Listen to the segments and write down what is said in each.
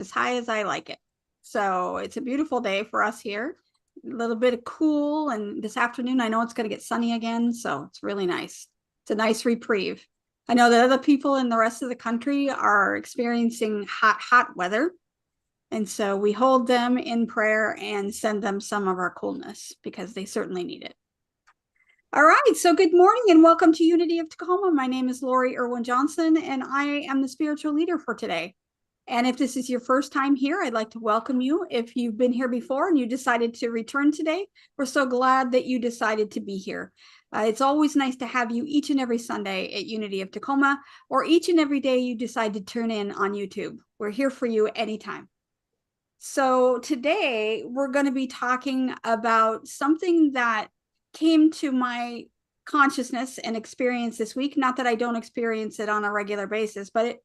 as high as I like it. So it's a beautiful day for us here. A little bit of cool, and this afternoon I know it's going to get sunny again, so it's really nice. It's a nice reprieve. I know that other people in the rest of the country are experiencing hot weather. And so we hold them in prayer and send them some of our coolness because they certainly need it. All right, so good morning and welcome to Unity of Tacoma. My name is Lori Irwin Johnson, and I am the spiritual leader for today. And if this is your first time here, I'd like to welcome you. If you've been here before and you decided to return today, we're so glad that you decided to be here. It's always nice to have you each and every Sunday at Unity of Tacoma, or each and every day you decide to tune in on YouTube. We're here for you anytime. So today we're going to be talking about something that came to my consciousness and experience this week. Not that I don't experience it on a regular basis, but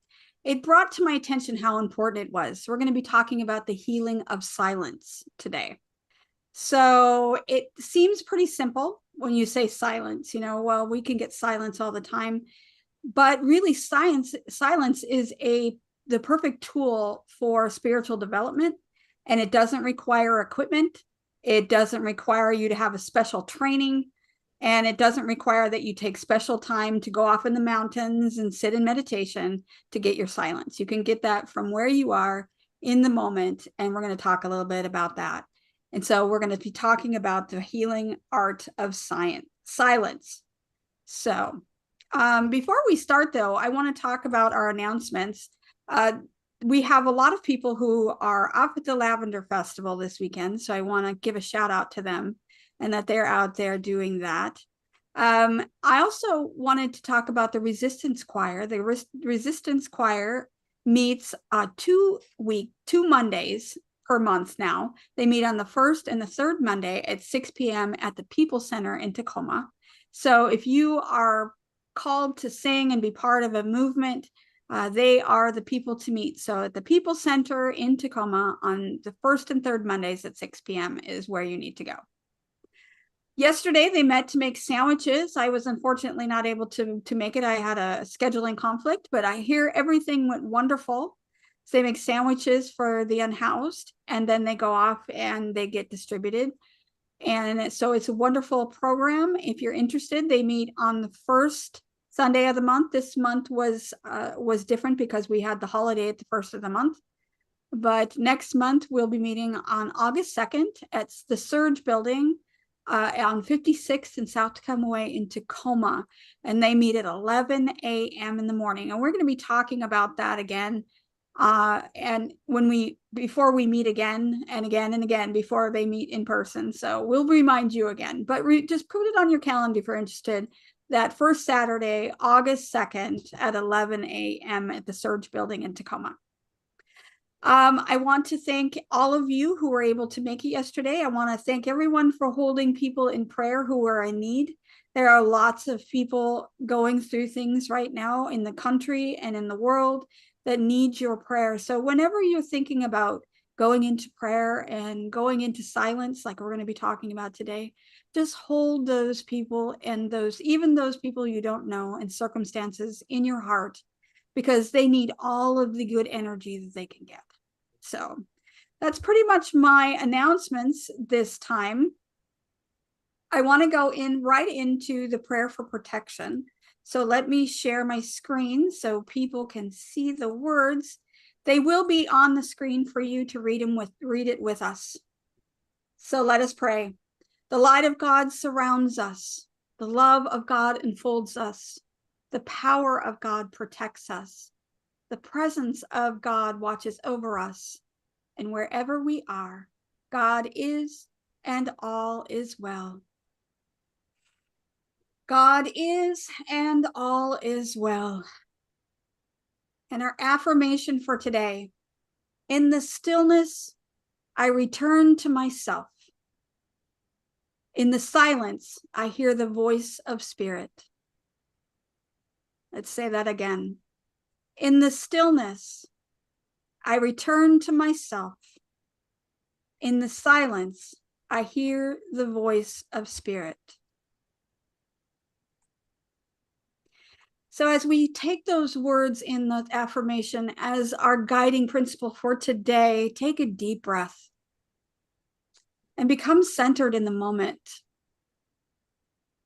it brought to my attention how important it was. So we're going to be talking about the healing of silence today. So it seems pretty simple when you say silence, well, we can get silence all the time, but really silence is the perfect tool for spiritual development, and it doesn't require equipment. It doesn't require you to have a special training, and it doesn't require that you take special time to go off in the mountains and sit in meditation to get your silence. You can get that from where you are in the moment, and we're going to talk a little bit about that. And so we're going to be talking about the healing art of silence. So before we start, though, I want to talk about our announcements. We have a lot of people who are up at the Lavender Festival this weekend, so I want to give a shout out to them and that they're out there doing that. I also wanted to talk about the Resistance Choir. The Resistance Choir meets 2 Mondays per month now. They meet on the first and the third Monday at 6 p.m. at the People Center in Tacoma. So if you are called to sing and be part of a movement, they are the people to meet. So at the People Center in Tacoma on the first and third Mondays at 6 p.m. is where you need to go. Yesterday, they met to make sandwiches. I was unfortunately not able to make it. I had a scheduling conflict, but I hear everything went wonderful. So they make sandwiches for the unhoused, and then they go off and they get distributed. And so it's a wonderful program. If you're interested, they meet on the first Sunday of the month. This month was different because we had the holiday at the first of the month. But next month, we'll be meeting on August 2nd at the Surge Building on 56th and South Tacoma Way in Tacoma. And they meet at 11 a.m. in the morning. And we're going to be talking about that again. And before we meet again and again and again before they meet in person. So we'll remind you again, but just put it on your calendar if you're interested. That first Saturday, August 2nd at 11 a.m. at the Surge Building in Tacoma. I want to thank all of you who were able to make it yesterday. I want to thank everyone for holding people in prayer who are in need. There are lots of people going through things right now in the country and in the world that need your prayer. So whenever you're thinking about going into prayer and going into silence, like we're going to be talking about today, just hold those people and even those people you don't know and circumstances in your heart, because they need all of the good energy that they can get. So that's pretty much my announcements this time. I want to go right into the prayer for protection. So let me share my screen so people can see the words. They will be on the screen for you to read it with us. So let us pray. The light of God surrounds us. The love of God enfolds us. The power of God protects us. The presence of God watches over us. And wherever we are, God is, and all is well. God is, and all is well. And our affirmation for today: in the stillness, I return to myself. In the silence, I hear the voice of Spirit. Let's say that again. In the stillness, I return to myself. In the silence, I hear the voice of Spirit. So as we take those words in the affirmation as our guiding principle for today, take a deep breath and become centered in the moment.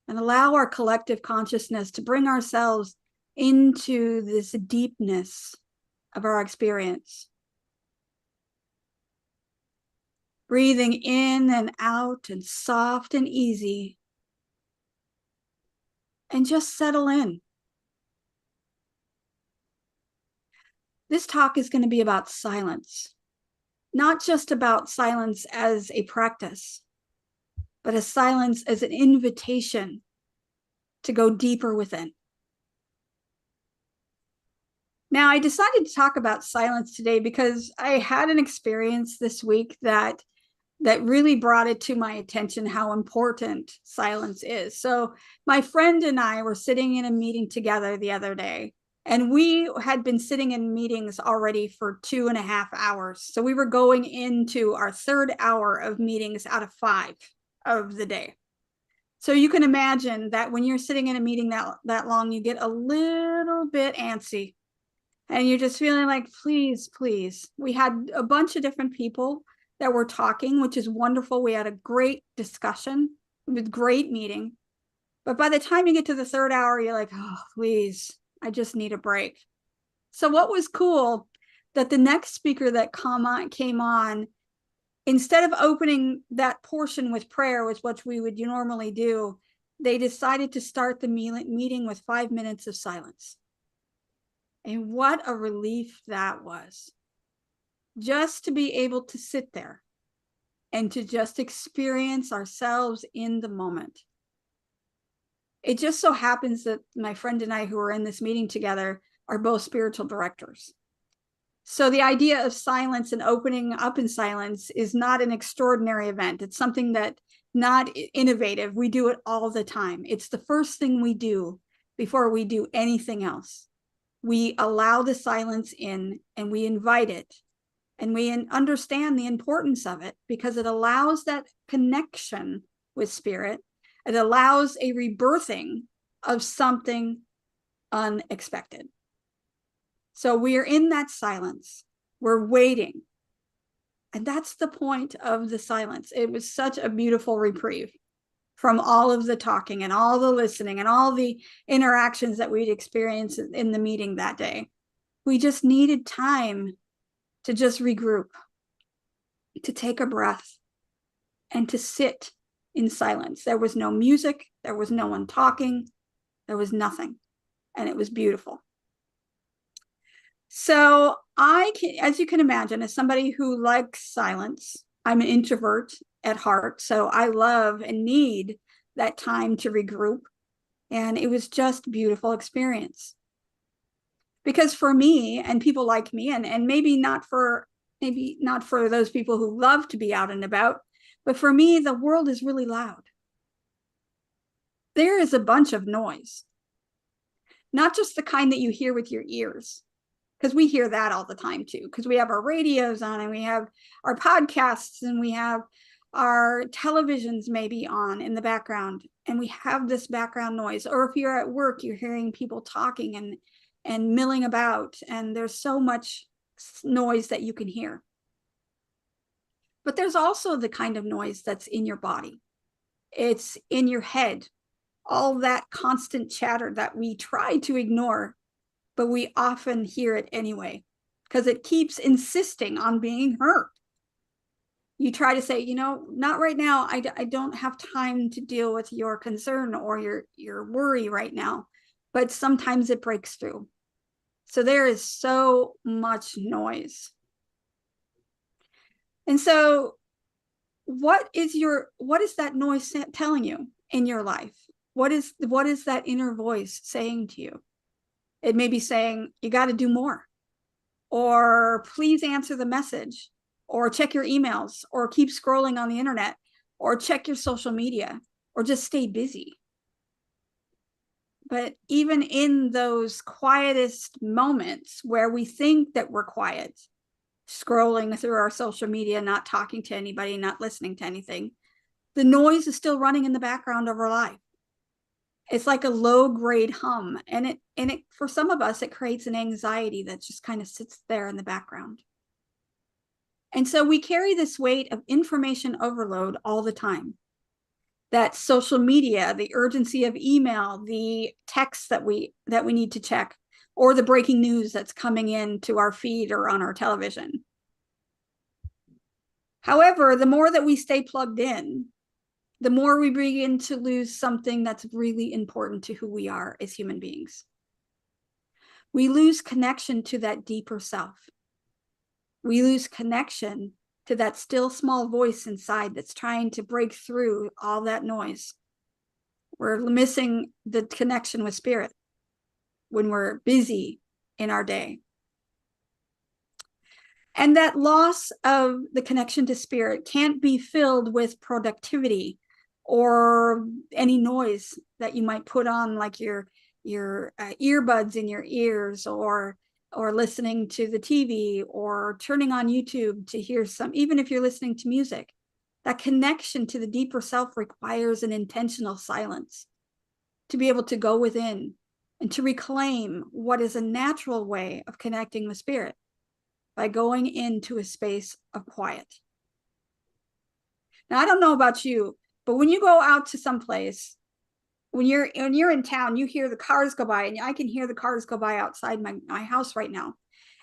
And allow our collective consciousness to bring ourselves into this deepness of our experience. Breathing in and out and soft and easy. And just settle in. This talk is going to be about silence, not just about silence as a practice, but a silence as an invitation to go deeper within. Now, I decided to talk about silence today because I had an experience this week that really brought it to my attention how important silence is. So my friend and I were sitting in a meeting together the other day, and we had been sitting in meetings already for 2.5 hours. So we were going into our 3rd hour of meetings out of 5 of the day. So you can imagine that when you're sitting in a meeting that long, you get a little bit antsy. And you're just feeling like, please, please. We had a bunch of different people that were talking, which is wonderful. We had a great discussion with great meeting. But by the time you get to the 3rd hour, you're like, oh, please, I just need a break. So what was cool that the next speaker that came on, instead of opening that portion with prayer, was what we would normally do, they decided to start the meeting with 5 minutes of silence. And what a relief that was. Just to be able to sit there and to just experience ourselves in the moment. It just so happens that my friend and I, who are in this meeting together, are both spiritual directors. So the idea of silence and opening up in silence is not an extraordinary event. It's something that not innovative. We do it all the time. It's the first thing we do before we do anything else. We allow the silence in and we invite it, and we understand the importance of it because it allows that connection with spirit. It allows a rebirthing of something unexpected. So we are in that silence. We're waiting. And that's the point of the silence. It was such a beautiful reprieve from all of the talking and all the listening and all the interactions that we'd experienced in the meeting that day. We just needed time to just regroup, to take a breath, and to sit in silence. There was no music, there was no one talking, there was nothing, and it was beautiful. So as you can imagine, as somebody who likes silence, I'm an introvert at heart, so I love and need that time to regroup. And it was just a beautiful experience. Because for me and people like me, and maybe not for those people who love to be out and about, but for me, the world is really loud. There is a bunch of noise, not just the kind that you hear with your ears, because we hear that all the time too, because we have our radios on and we have our podcasts and we have our televisions maybe on in the background, and we have this background noise. Or if you're at work, you're hearing people talking and milling about, and there's so much noise that you can hear. But there's also the kind of noise that's in your body. It's in your head, all that constant chatter that we try to ignore, but we often hear it anyway, because it keeps insisting on being heard. You try to say, not right now. I don't have time to deal with your concern or your worry right now, but sometimes it breaks through. So there is so much noise. And so what is that noise telling you in your life? What is that inner voice saying to you? It may be saying, you got to do more, or please answer the message, or check your emails, or keep scrolling on the internet, or check your social media, or just stay busy. But even in those quietest moments where we think that we're quiet, scrolling through our social media, not talking to anybody, not listening to anything, the noise is still running in the background of our life. It's like a low grade hum. And it, for some of us, it creates an anxiety that just kind of sits there in the background. And so we carry this weight of information overload all the time. That social media, the urgency of email, the texts that we need to check, or the breaking news that's coming in to our feed or on our television. However, the more that we stay plugged in, the more we begin to lose something that's really important to who we are as human beings. We lose connection to that deeper self. We lose connection to that still small voice inside that's trying to break through all that noise. We're missing the connection with spirit when we're busy in our day. And that loss of the connection to spirit can't be filled with productivity or any noise that you might put on, like your earbuds in your ears, or listening to the TV, or turning on YouTube to hear some, even if you're listening to music. That connection to the deeper self requires an intentional silence to be able to go within and to reclaim what is a natural way of connecting with spirit by going into a space of quiet. Now, I don't know about you, but when you go out to some place, when you're in town, you hear the cars go by, and I can hear the cars go by outside my house right now.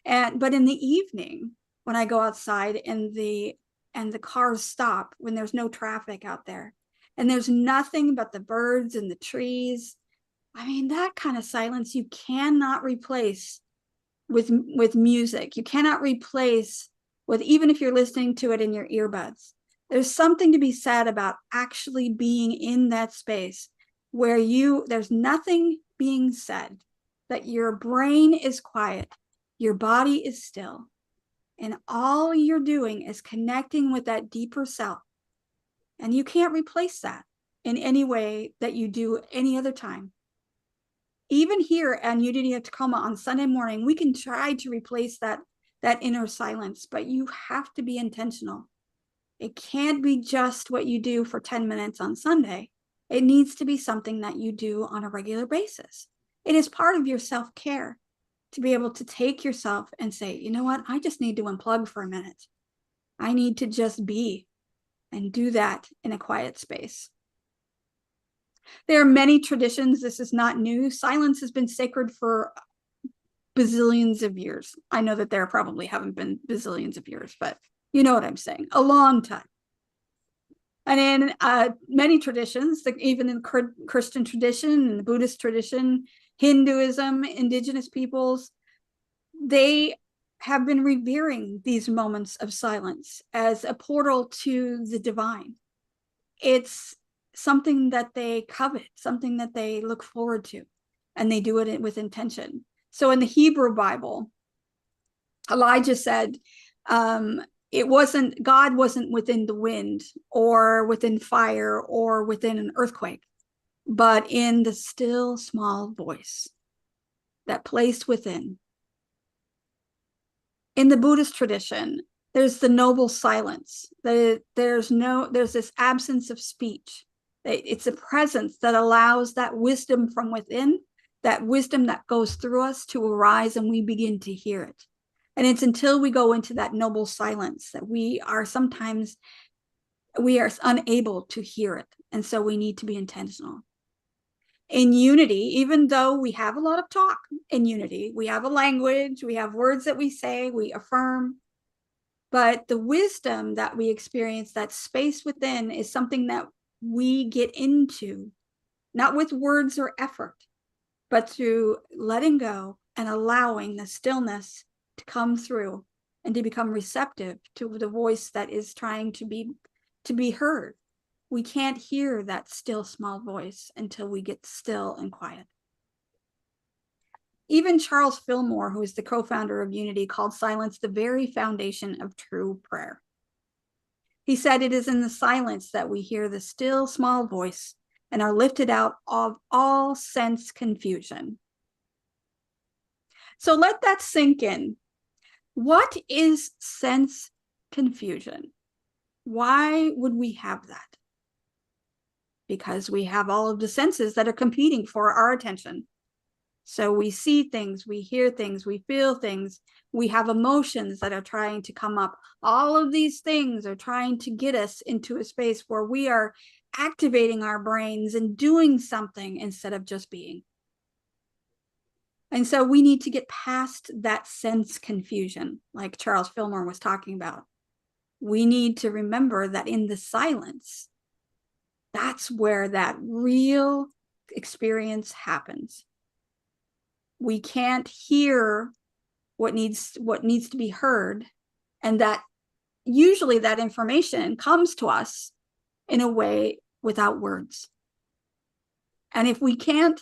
But in the evening, when I go outside and the cars stop, when there's no traffic out there, and there's nothing but the birds and the trees, I mean, that kind of silence you cannot replace with music. You cannot replace with, even if you're listening to it in your earbuds. There's something to be said about actually being in that space where there's nothing being said, that your brain is quiet, your body is still, and all you're doing is connecting with that deeper self. And you can't replace that in any way that you do any other time. Even here at Unity of Tacoma on Sunday morning, we can try to replace that inner silence, but you have to be intentional. It can't be just what you do for 10 minutes on Sunday. It needs to be something that you do on a regular basis. It is part of your self-care to be able to take yourself and say, you know what, I just need to unplug for a minute. I need to just be, and do that in a quiet space. There are many traditions. This is not new. Silence has been sacred for bazillions of years. I know that there probably haven't been bazillions of years, but you know what I'm saying, a long time. And in many traditions, even in Christian tradition and the Buddhist tradition, Hinduism, indigenous peoples, they have been revering these moments of silence as a portal to the divine. It's something that they covet, something that they look forward to, and they do it with intention. So in the Hebrew Bible, Elijah said, God wasn't within the wind or within fire or within an earthquake, but in the still small voice that placed within. In the Buddhist tradition, there's the noble silence. There's this absence of speech. It's a presence that allows that wisdom from within, that wisdom that goes through us, to arise, and we begin to hear it. And it's until we go into that noble silence that we are unable to hear it. And so we need to be intentional. In unity, even though we have a lot of talk in unity, we have a language, we have words that we say, we affirm, but the wisdom that we experience, that space within, is something that we get into, not with words or effort, but through letting go and allowing the stillness to come through and to become receptive to the voice that is trying to be heard. We can't hear that still small voice until we get still and quiet. Even Charles Fillmore, who is the co-founder of Unity, called silence the very foundation of true prayer. He said, it is in the silence that we hear the still small voice and are lifted out of all sense confusion. So let that sink in. What is sense confusion? Why would we have that? because we have all of the senses that are competing for our attention. So we see things, we hear things, we feel things, we have emotions that are trying to come up. All of these things are trying to get us into a space where we are activating our brains and doing something instead of just being. And so we need to get past that sense confusion, like Charles Fillmore was talking about. We need to remember that in the silence, that's where that real experience happens. We can't hear what needs to be heard, and that usually that information comes to us in a way without words. And if we can't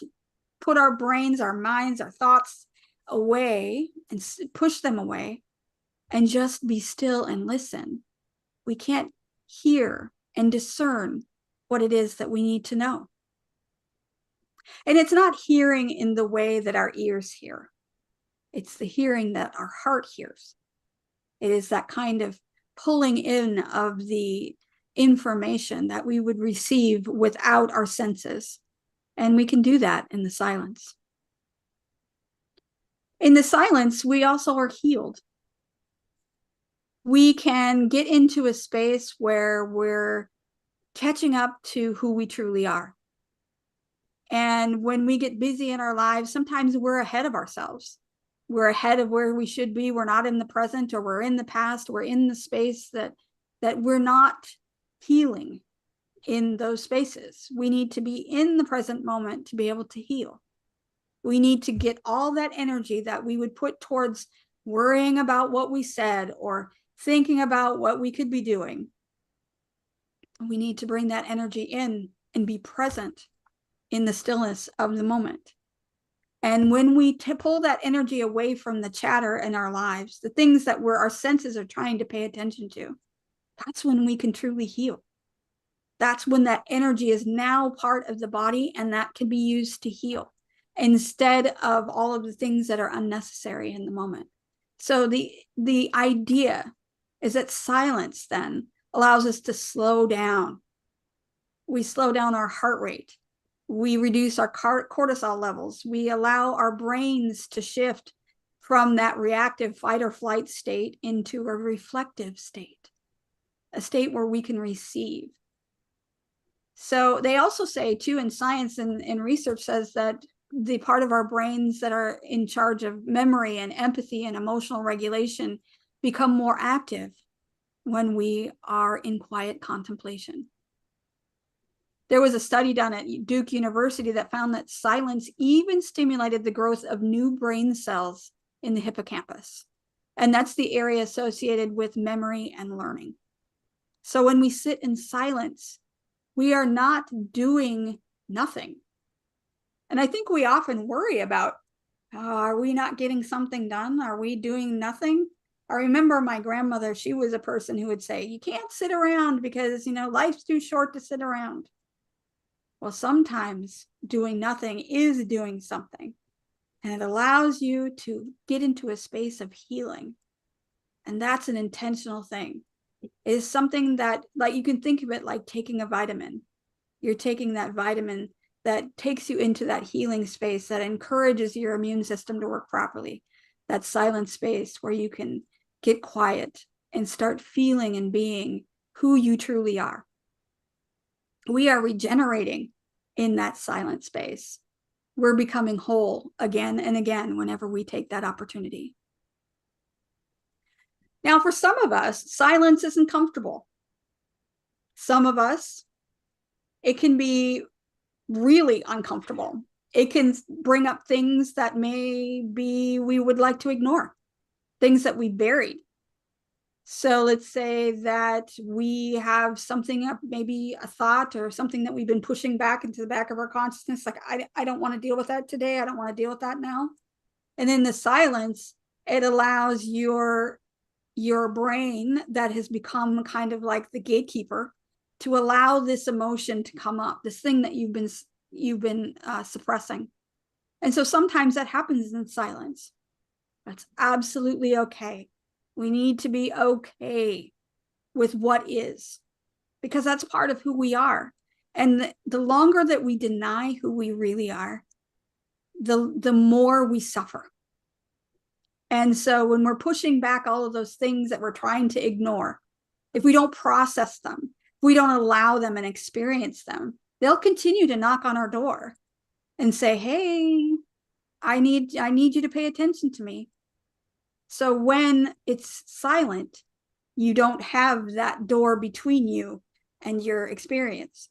put our brains, our minds, our thoughts away and push them away and just be still and listen, we can't hear and discern what it is that we need to know. And it's not hearing in the way that our ears hear. It's the hearing that our heart hears. It is that kind of pulling in of the information that we would receive without our senses. And we can do that in the silence. In the silence, we also are healed. We can get into a space where we're catching up to who we truly are. And when we get busy in our lives, sometimes we're ahead of ourselves. We're ahead of where we should be. We're not in the present, or we're in the past. We're in the space that we're not healing in those spaces. We need to be in the present moment to be able to heal. We need to get all that energy that we would put towards worrying about what we said or thinking about what we could be doing. We need to bring that energy in and be present in the stillness of the moment. And when we pull that energy away from the chatter in our lives, the things that our senses are trying to pay attention to, that's when we can truly heal. That's when that energy is now part of the body, and that can be used to heal instead of all of the things that are unnecessary in the moment. So the idea is that silence then allows us to slow down. We slow down our heart rate. We reduce our cortisol levels. We allow our brains to shift from that reactive fight or flight state into a reflective state, a state where we can receive. So they also say too, in science and research says that the part of our brains that are in charge of memory and empathy and emotional regulation become more active when we are in quiet contemplation. There was a study done at Duke University that found that silence even stimulated the growth of new brain cells in the hippocampus. And that's the area associated with memory and learning. So when we sit in silence, we are not doing nothing. And I think we often worry about, are we not getting something done? Are we doing nothing? I remember my grandmother, she was a person who would say, you can't sit around because, life's too short to sit around. Well, sometimes doing nothing is doing something, and it allows you to get into a space of healing. And that's an intentional thing. It is something that, like, you can think of it like taking a vitamin. You're taking that vitamin that takes you into that healing space that encourages your immune system to work properly. That silent space where you can get quiet and start feeling and being who you truly are. We are regenerating in that silent space. We're becoming whole again and again whenever we take that opportunity. Now, for some of us, silence isn't comfortable. Some of us, it can be really uncomfortable. It can bring up things that maybe we would like to ignore, things that we buried. So let's say that we have something up, maybe a thought or something that we've been pushing back into the back of our consciousness. Like, I don't want to deal with that today. I don't want to deal with that now. And in the silence, it allows your brain that has become kind of like the gatekeeper to allow this emotion to come up, this thing that you've been suppressing. And so sometimes that happens in silence. That's absolutely okay. We need to be okay with what is, because that's part of who we are. And the longer that we deny who we really are, the more we suffer. And so when we're pushing back all of those things that we're trying to ignore, if we don't process them, if we don't allow them and experience them, they'll continue to knock on our door and say, hey, I need you to pay attention to me. So when it's silent, you don't have that door between you and your experience.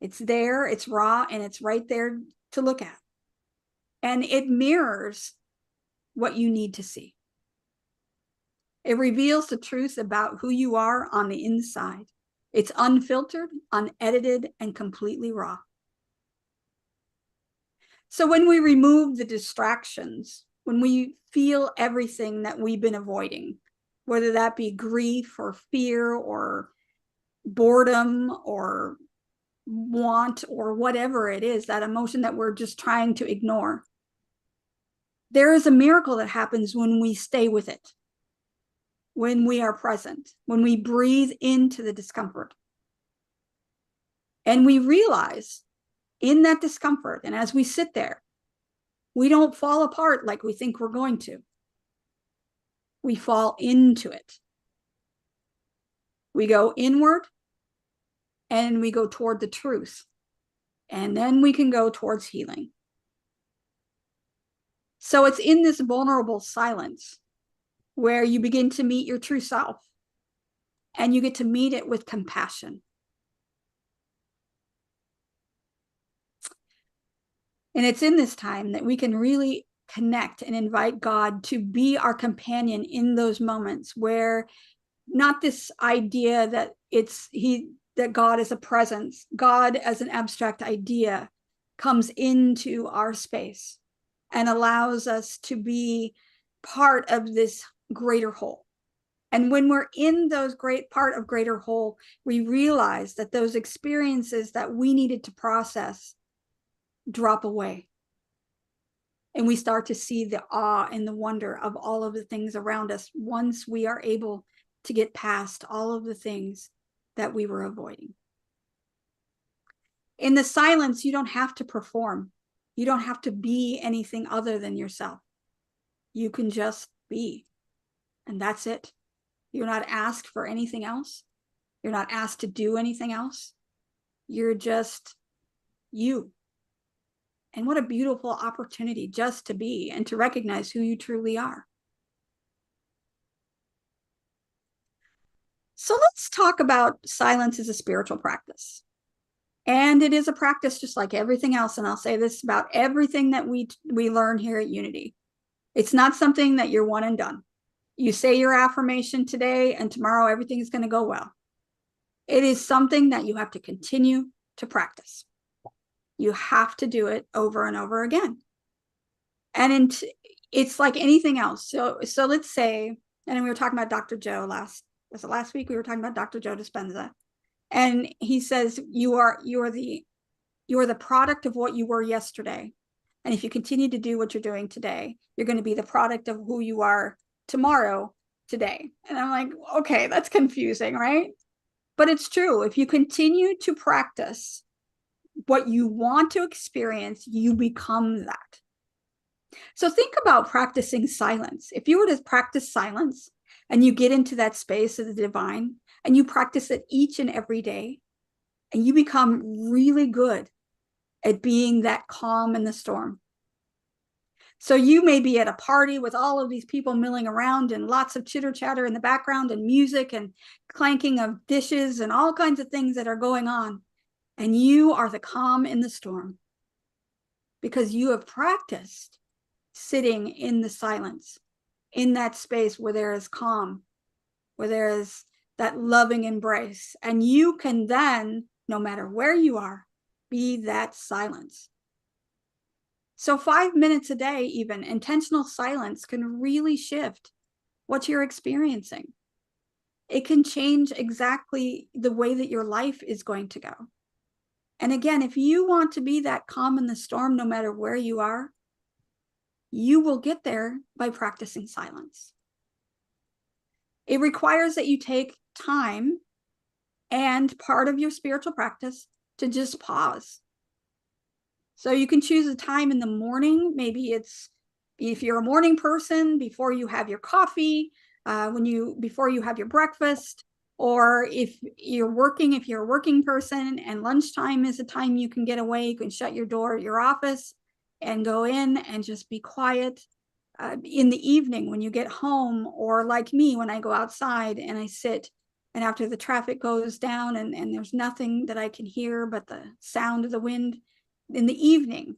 It's there, it's raw, and it's right there to look at. And it mirrors what you need to see. It reveals the truth about who you are on the inside. It's unfiltered, unedited, and completely raw. So when we remove the distractions, when we feel everything that we've been avoiding, whether that be grief or fear or boredom or want or whatever it is, that emotion that we're just trying to ignore, there is a miracle that happens when we stay with it, when we are present, when we breathe into the discomfort. And we realize in that discomfort, and as we sit there, we don't fall apart like we think we're going to. We fall into it. We go inward and we go toward the truth. And then we can go towards healing. So it's in this vulnerable silence where you begin to meet your true self, and you get to meet it with compassion. And it's in this time that we can really connect and invite God to be our companion in those moments where not this idea that that God is a presence, God as an abstract idea comes into our space and allows us to be part of this greater whole. And when we're in those part of greater whole, we realize that those experiences that we needed to process drop away. And we start to see the awe and the wonder of all of the things around us once we are able to get past all of the things that we were avoiding. In the silence, you don't have to perform. You don't have to be anything other than yourself. You can just be, and that's it. You're not asked for anything else. You're not asked to do anything else. You're just you. And what a beautiful opportunity just to be and to recognize who you truly are. So let's talk about silence as a spiritual practice. And it is a practice just like everything else. And I'll say this about everything that we learn here at Unity. It's not something that you're one and done. You say your affirmation today and tomorrow everything is going to go well. It is something that you have to continue to practice. You have to do it over and over again. And it's like anything else. So let's say, and we were talking about Dr. Joe last week? We were talking about Dr. Joe Dispenza. And he says, you are the product of what you were yesterday. And if you continue to do what you're doing today, you're going to be the product of who you are tomorrow, today. And I'm like, okay, that's confusing, right? But it's true. If you continue to practice what you want to experience, you become that. So think about practicing silence. If you were to practice silence and you get into that space of the divine and you practice it each and every day, and you become really good at being that calm in the storm. So you may be at a party with all of these people milling around and lots of chitter chatter in the background and music and clanking of dishes and all kinds of things that are going on. And you are the calm in the storm because you have practiced sitting in the silence, in that space where there is calm, where there is that loving embrace. And you can then, no matter where you are, be that silence. So 5 minutes a day, even intentional silence can really shift what you're experiencing. It can change exactly the way that your life is going to go. And again, if you want to be that calm in the storm, no matter where you are, you will get there by practicing silence. It requires that you take time and part of your spiritual practice to just pause. So you can choose a time in the morning. Maybe it's, if you're a morning person, before you have your coffee, before you have your breakfast, or if you're a working person and lunchtime is a time you can get away, you can shut your door at your office and go in and just be quiet. In the evening when you get home, or like me, when I go outside and I sit, and after the traffic goes down and there's nothing that I can hear but the sound of the wind, in the evening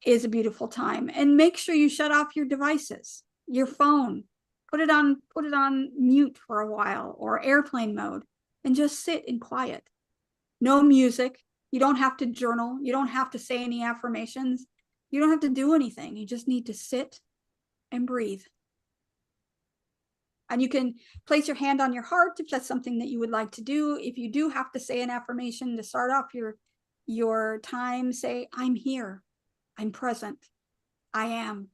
is a beautiful time. And make sure you shut off your devices, your phone, put it on mute for a while, or airplane mode, and just sit in quiet. No music. You don't have to journal. You don't have to say any affirmations. You don't have to do anything. You just need to sit and breathe. And you can place your hand on your heart if that's something that you would like to do. If you do have to say an affirmation to start off your time, say, I'm here, I'm present, I am.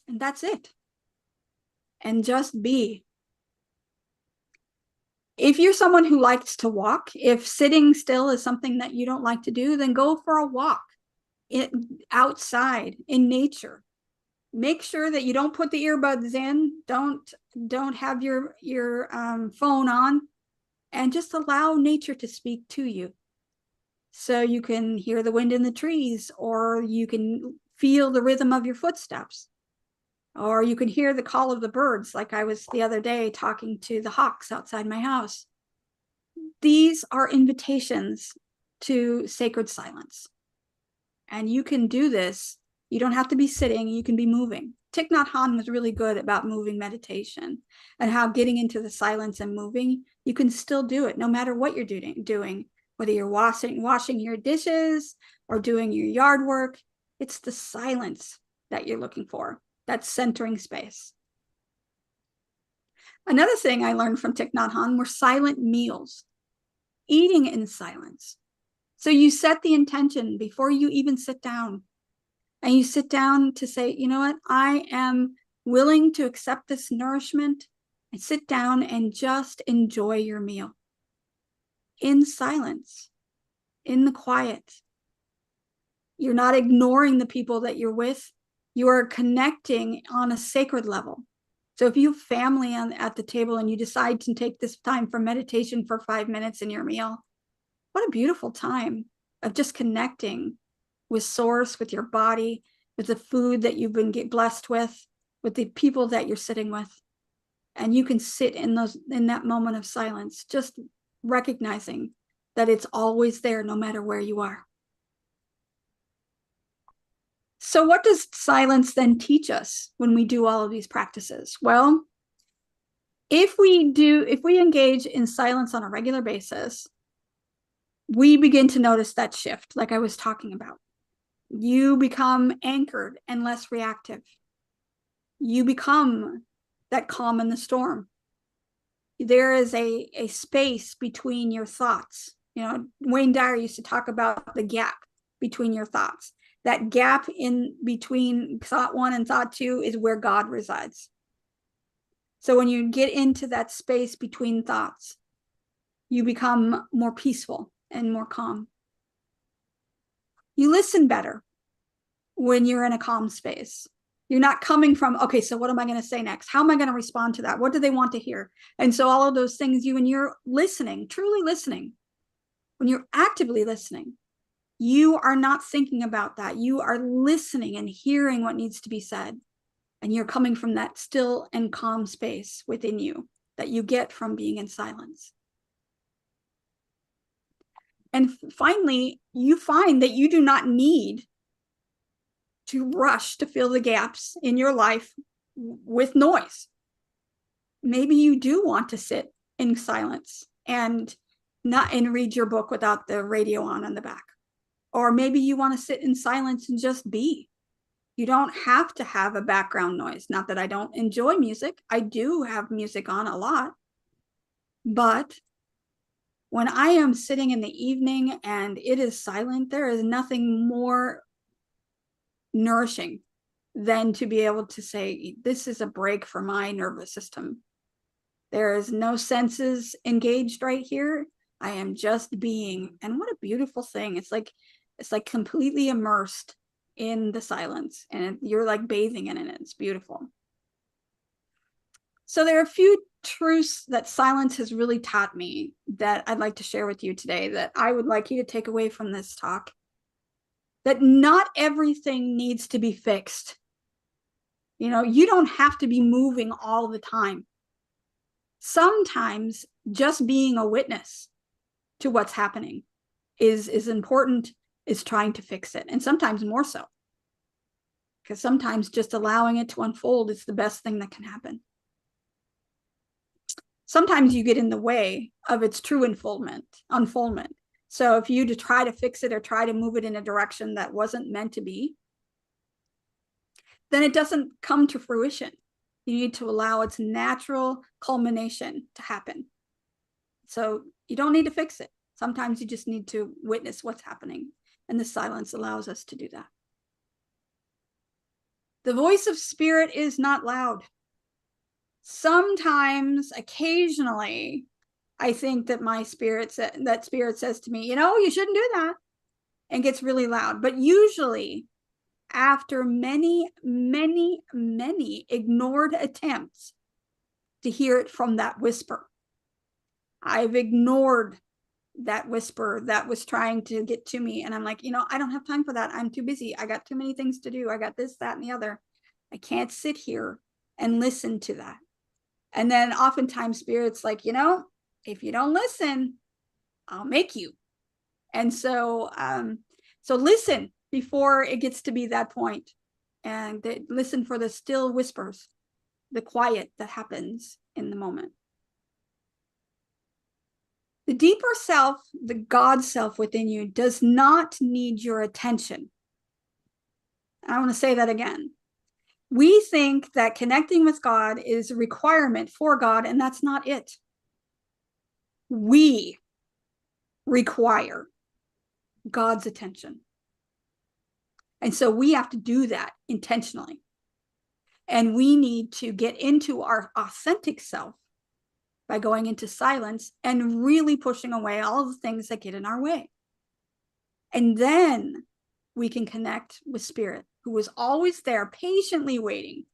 And that's it. And just be. If you're someone who likes to walk, if sitting still is something that you don't like to do, then go for a walk outside in nature. Make sure that you don't put the earbuds in. Don't have your phone on, and just allow nature to speak to you. So you can hear the wind in the trees, or you can feel the rhythm of your footsteps, or you can hear the call of the birds, like I was the other day talking to the hawks outside my house. These are invitations to sacred silence. And you can do this. You don't have to be sitting, you can be moving. Thich Nhat Hanh was really good about moving meditation, and how getting into the silence and moving, you can still do it no matter what you're doing, whether you're washing your dishes or doing your yard work. It's the silence that you're looking for, that centering space. Another thing I learned from Thich Nhat Hanh were silent meals, eating in silence. So you set the intention before you even sit down. And you sit down to say, you know what, I am willing to accept this nourishment, and sit down and just enjoy your meal in silence, in the quiet. You're not ignoring the people that you're with. You are connecting on a sacred level. So if you have family at the table and you decide to take this time for meditation for 5 minutes in your meal, what a beautiful time of just connecting with source, with your body, with the food that you've been blessed with the people that you're sitting with. And you can sit in that moment of silence, just recognizing that it's always there no matter where you are. So what does silence then teach us when we do all of these practices? Well, if we engage in silence on a regular basis, we begin to notice that shift, like I was talking about. You become anchored and less reactive. You become that calm in the storm. There is a space between your thoughts. You know, Wayne Dyer used to talk about the gap between your thoughts. That gap in between thought one and thought two is where God resides. So when you get into that space between thoughts, you become more peaceful and more calm. You listen better when you're in a calm space. You're not coming from, okay, so what am I going to say next? How am I going to respond to that? What do they want to hear? And so all of those things, when you're listening, truly listening, when you're actively listening, you are not thinking about that. You are listening and hearing what needs to be said. And you're coming from that still and calm space within you that you get from being in silence. And finally, you find that you do not need to rush to fill the gaps in your life with noise. Maybe you do want to sit in silence and read your book without the radio on in the back. Or maybe you want to sit in silence and just be. You don't have to have a background noise. Not that I don't enjoy music. I do have music on a lot. But when I am sitting in the evening and it is silent, there is nothing more nourishing than to be able to say, this is a break for my nervous system. There is no senses engaged right here. I am just being. And what a beautiful thing. It's like completely immersed in the silence, and you're like bathing in it. It's beautiful. So there are a few truths that silence has really taught me that I'd like to share with you today, that I would like you to take away from this talk. That not everything needs to be fixed. You don't have to be moving all the time. Sometimes just being a witness to what's happening is important, is trying to fix it, and sometimes more so. Because sometimes just allowing it to unfold is the best thing that can happen. Sometimes you get in the way of its true unfoldment. So if you try to fix it or try to move it in a direction that wasn't meant to be, then it doesn't come to fruition. You need to allow its natural culmination to happen. So you don't need to fix it. Sometimes you just need to witness what's happening, and the silence allows us to do that. The voice of spirit is not loud. Sometimes, occasionally, I think that my spirit says to me, you shouldn't do that, and gets really loud. But usually, after many, many, many ignored attempts to hear it from that whisper, I've ignored that whisper that was trying to get to me. And I'm like, I don't have time for that. I'm too busy. I got too many things to do. I got this, that, and the other. I can't sit here and listen to that. And then oftentimes spirit's like, if you don't listen, I'll make you. And so listen before it gets to be that point, and listen for the still whispers, the quiet that happens in the moment. The deeper self, the God self within you, does not need your attention. I want to say that again. We think that connecting with God is a requirement for God, and that's not it. We require God's attention. And so we have to do that intentionally. And we need to get into our authentic self by going into silence and really pushing away all the things that get in our way. And then we can connect with spirit, who is always there, patiently waiting.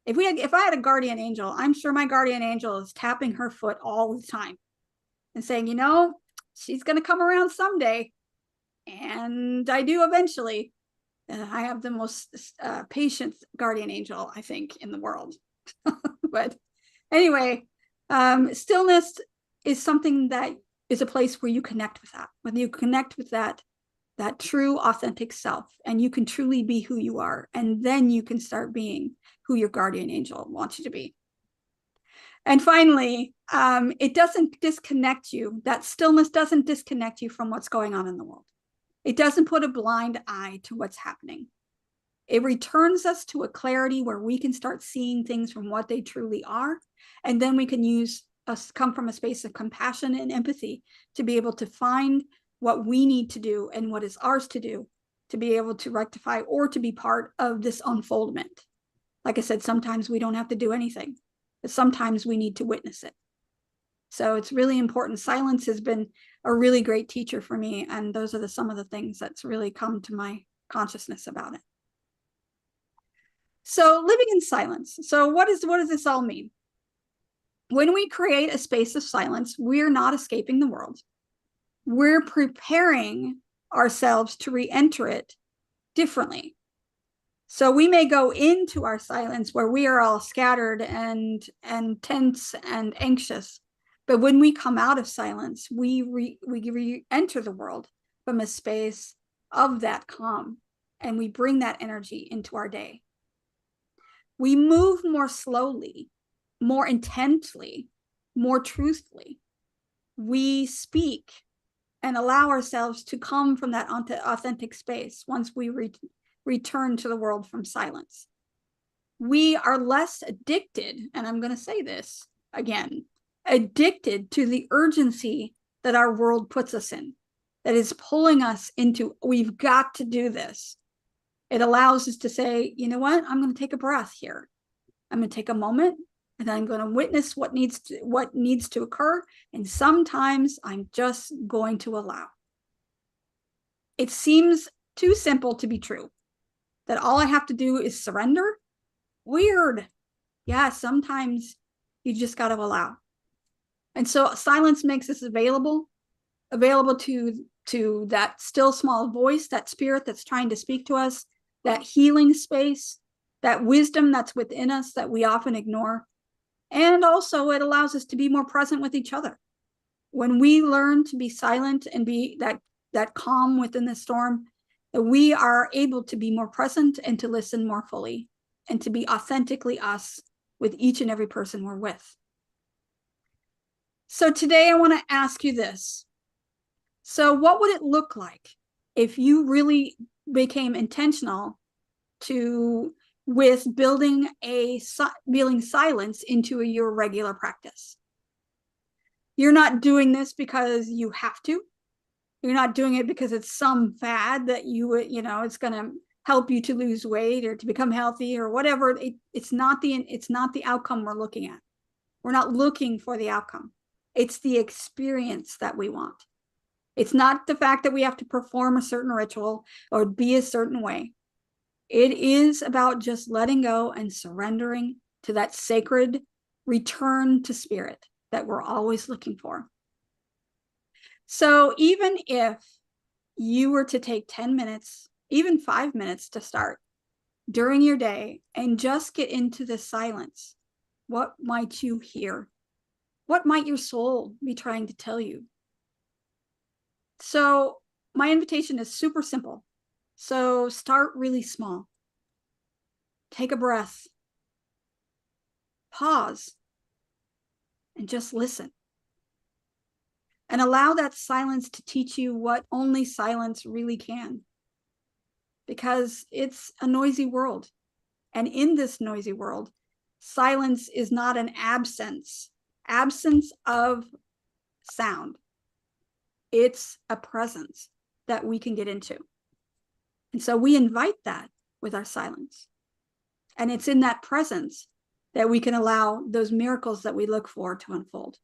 If I had a guardian angel, I'm sure my guardian angel is tapping her foot all the time and saying, she's going to come around someday. And I do eventually. I have the most patient guardian angel, I think, in the world. But anyway, stillness is something that is a place where you connect with that. When you connect with that true, authentic self, and you can truly be who you are, and then you can start being who your guardian angel wants you to be. And finally, it doesn't disconnect you. That stillness doesn't disconnect you from what's going on in the world. It doesn't put a blind eye to what's happening. It returns us to a clarity where we can start seeing things from what they truly are. And then we can come from a space of compassion and empathy to be able to find what we need to do and what is ours to do to be able to rectify or to be part of this unfoldment. Like I said, sometimes we don't have to do anything, but sometimes we need to witness it. So it's really important. Silence has been a really great teacher for me. And those are some of the things that's really come to my consciousness about it. So living in silence. So what does this all mean? When we create a space of silence, we're not escaping the world. We're preparing ourselves to re-enter it differently. So we may go into our silence where we are all scattered and tense and anxious. But when we come out of silence, we re-enter the world from a space of that calm, and we bring that energy into our day. We move more slowly, more intently, more truthfully. We speak and allow ourselves to come from that authentic space once we return to the world from silence. We are less addicted, and I'm going to say this again, addicted to the urgency that our world puts us in, that is pulling us into, we've got to do this. It allows us to say, you know what, I'm going to take a breath here. I'm going to take a moment and I'm going to witness what needs to occur. And sometimes I'm just going to allow. It seems too simple to be true, that all I have to do is surrender. Weird. Yeah, sometimes you just got to allow. And so silence makes us available to that still small voice, that spirit that's trying to speak to us, that healing space, that wisdom that's within us that we often ignore. And also it allows us to be more present with each other. When we learn to be silent and be that calm within the storm, we are able to be more present and to listen more fully and to be authentically us with each and every person we're with. So today I want to ask you this. So what would it look like if you really became intentional with building silence into your regular practice? You're not doing this because you have to. You're not doing it because it's some fad that it's going to help you to lose weight or to become healthy or whatever. It's not the outcome we're looking at. We're not looking for the outcome. It's the experience that we want. It's not the fact that we have to perform a certain ritual or be a certain way. It is about just letting go and surrendering to that sacred return to spirit that we're always looking for. So even if you were to take 10 minutes, even 5 minutes to start during your day and just get into the silence, what might you hear? What might your soul be trying to tell you? So my invitation is super simple. So start really small. Take a breath. Pause. And just listen. And allow that silence to teach you what only silence really can. Because it's a noisy world. And in this noisy world, silence is not an absence of sound. It's a presence that we can get into. And so we invite that with our silence. And it's in that presence that we can allow those miracles that we look for to unfold.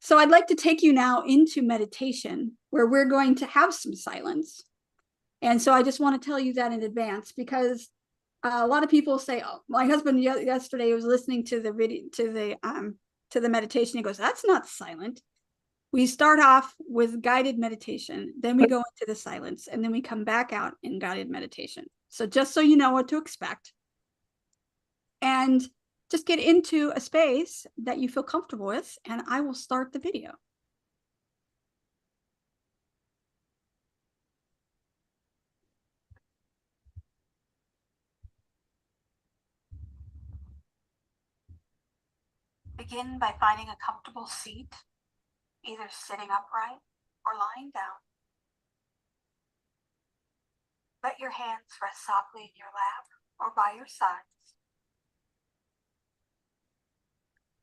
So I'd like to take you now into meditation, where we're going to have some silence. And so I just want to tell you that in advance, because a lot of people say, oh, my husband yesterday was listening to the video, to the meditation. He goes, that's not silent. We start off with guided meditation, then we go into the silence, and then we come back out in guided meditation. So just so you know what to expect. And just get into a space that you feel comfortable with, and I will start the video. Begin by finding a comfortable seat, either sitting upright or lying down. Let your hands rest softly in your lap or by your sides.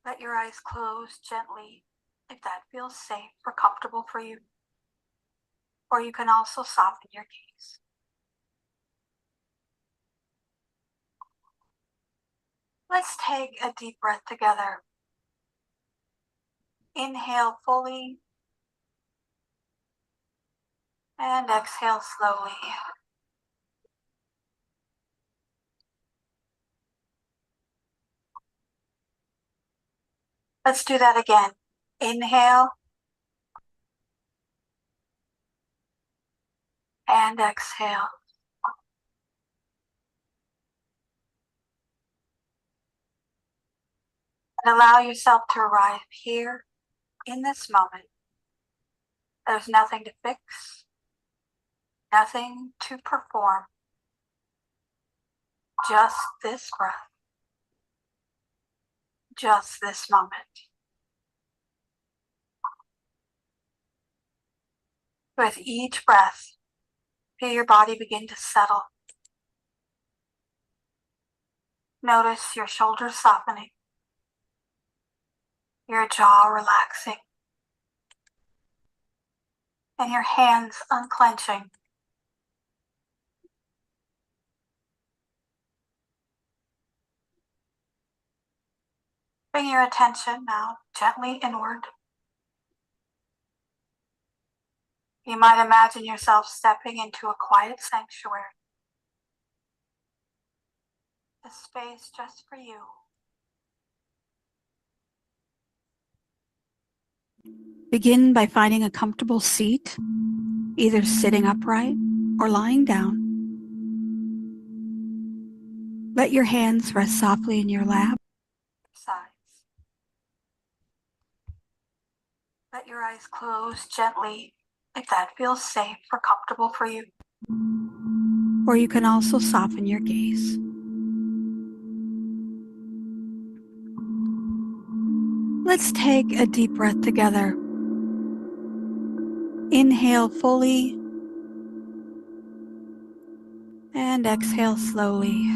Let your eyes close gently if that feels safe or comfortable for you. Or you can also soften your gaze. Let's take a deep breath together. Inhale fully and exhale slowly. Let's do that again. Inhale and exhale. And allow yourself to arrive here in this moment. There's nothing to fix, nothing to perform, just this breath, just this moment. With each breath, feel your body begin to settle. Notice your shoulders softening, your jaw relaxing, and your hands unclenching. Bring your attention now gently inward. You might imagine yourself stepping into a quiet sanctuary, a space just for you. Begin by finding a comfortable seat, either sitting upright or lying down. Let your hands rest softly in your lap. Sides. Let your eyes close gently if that feels safe or comfortable for you. Or you can also soften your gaze. Let's take a deep breath together. Inhale fully and exhale slowly.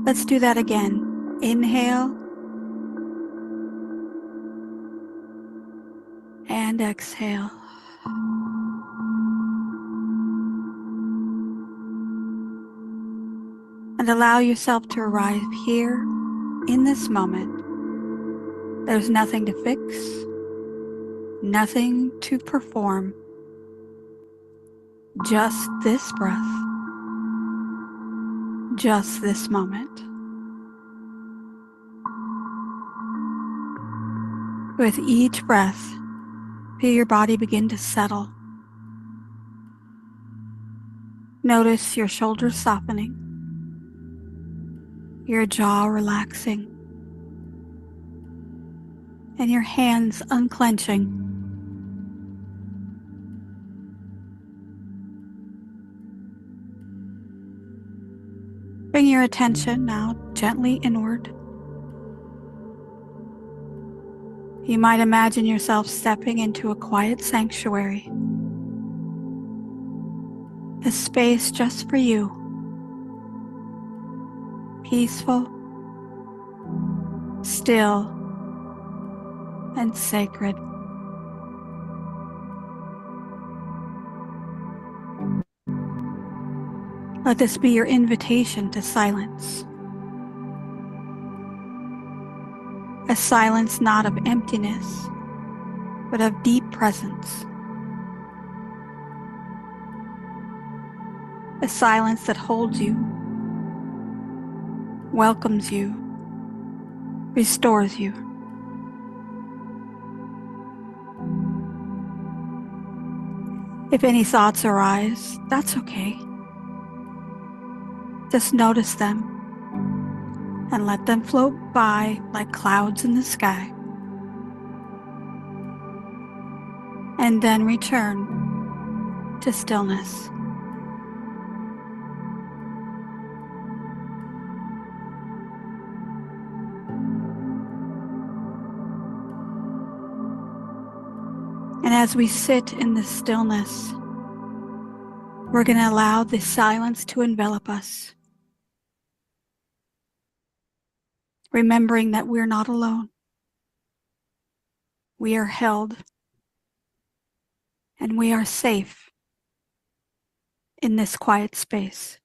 Let's do that again. Inhale and exhale. And allow yourself to arrive here in this moment. There's nothing to fix, nothing to perform, just this breath, just this moment. With each breath, feel your body begin to settle. Notice your shoulders softening, your jaw relaxing, and your hands unclenching. Bring your attention now gently inward. You might imagine yourself stepping into a quiet sanctuary, a space just for you, peaceful, still, and sacred. Let this be your invitation to silence. A silence not of emptiness, but of deep presence. A silence that holds you, welcomes you, restores you. If any thoughts arise, that's okay. Just notice them and let them float by like clouds in the sky. And then return to stillness. And as we sit in the stillness, we're going to allow the silence to envelop us, remembering that we're not alone. We are held, and we are safe in this quiet space.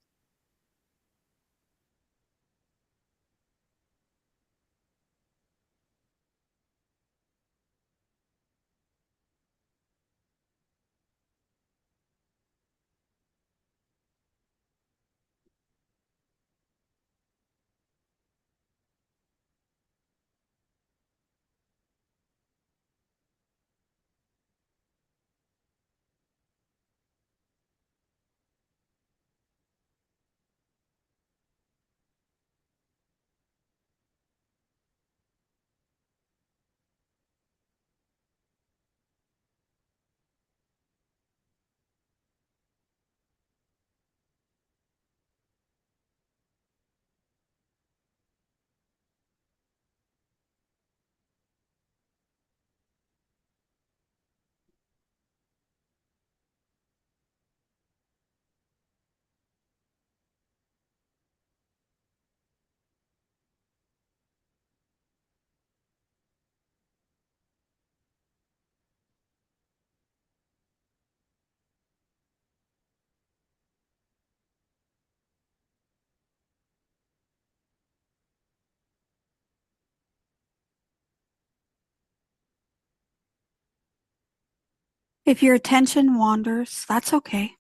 If your attention wanders, that's okay.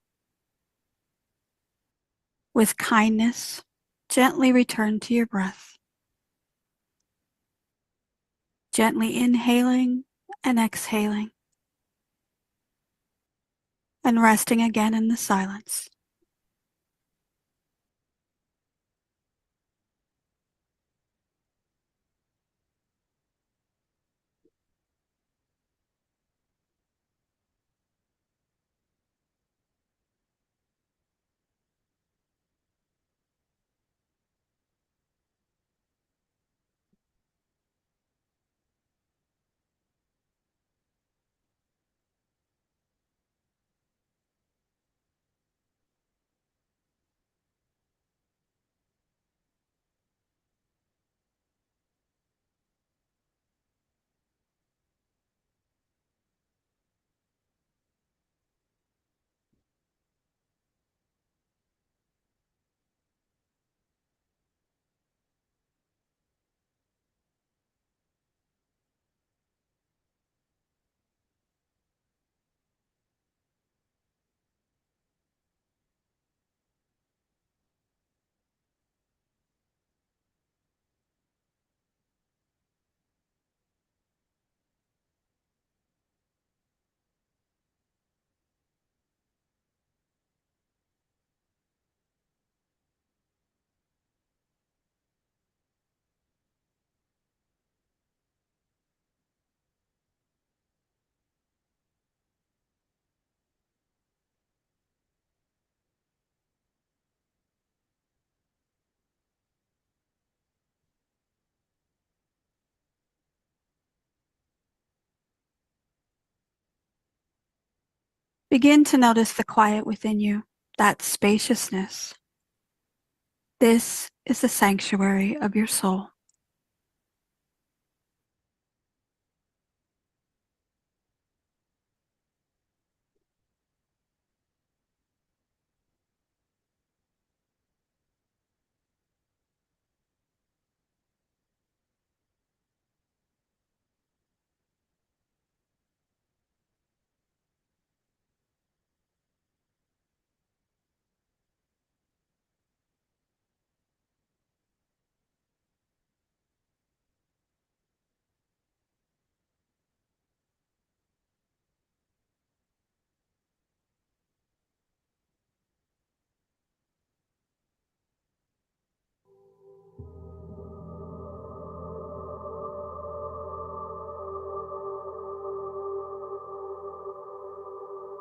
With kindness, gently return to your breath. Gently inhaling and exhaling, and resting again in the silence. Begin to notice the quiet within you, that spaciousness. This is the sanctuary of your soul.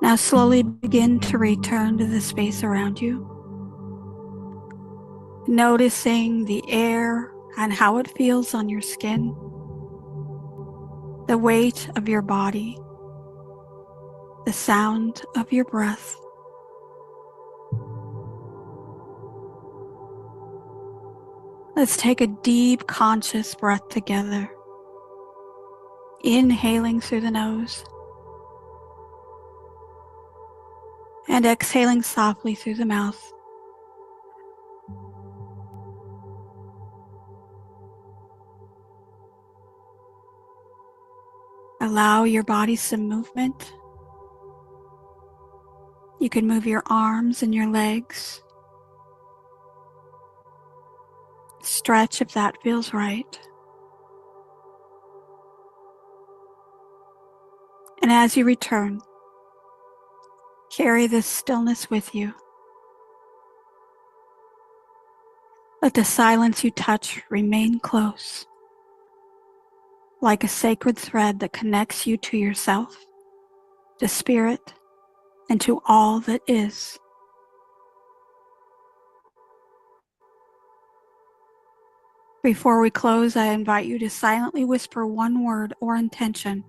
Now slowly begin to return to the space around you, noticing the air and how it feels on your skin, the weight of your body, the sound of your breath. Let's take a deep conscious breath together, inhaling through the nose and exhaling softly through the mouth. Allow your body some movement. You can move your arms and your legs. Stretch if that feels right. And as you return, carry this stillness with you. Let the silence you touch remain close, like a sacred thread that connects you to yourself, to spirit, and to all that is. Before we close, I invite you to silently whisper one word or intention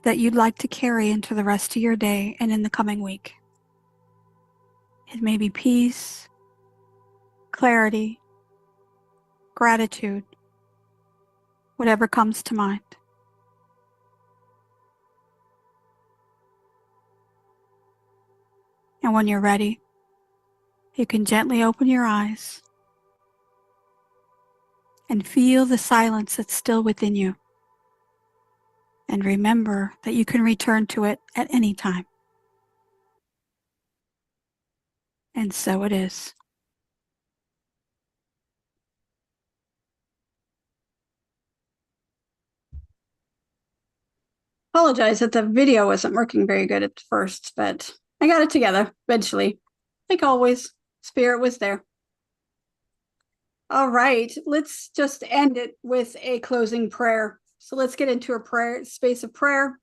that you'd like to carry into the rest of your day and in the coming week. It may be peace, clarity, gratitude, whatever comes to mind. And when you're ready, you can gently open your eyes and feel the silence that's still within you. And remember that you can return to it at any time. And so it is. Apologize that the video wasn't working very good at first, but I got it together eventually. Like always, spirit was there. All right, let's just end it with a closing prayer. So let's get into a prayer, space of prayer.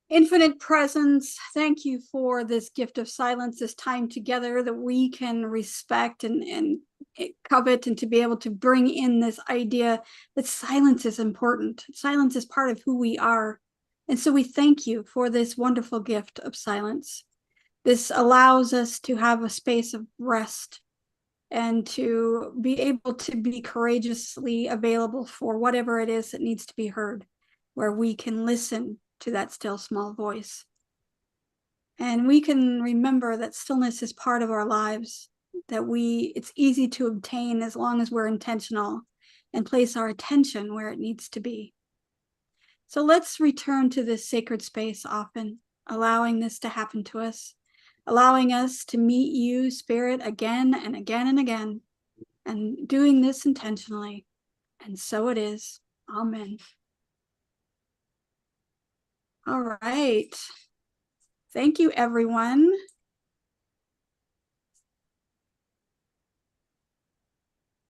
Infinite presence, thank you for this gift of silence, this time together that we can respect and covet, and to be able to bring in this idea that silence is important. Silence is part of who we are. And so we thank you for this wonderful gift of silence. This allows us to have a space of rest and to be able to be courageously available for whatever it is that needs to be heard, where we can listen to that still small voice. And we can remember that stillness is part of our lives, that it's easy to obtain as long as we're intentional and place our attention where it needs to be. So let's return to this sacred space often, allowing this to happen to us, allowing us to meet you, Spirit, again and again and again, and doing this intentionally. And so it is. Amen. All right. Thank you, everyone.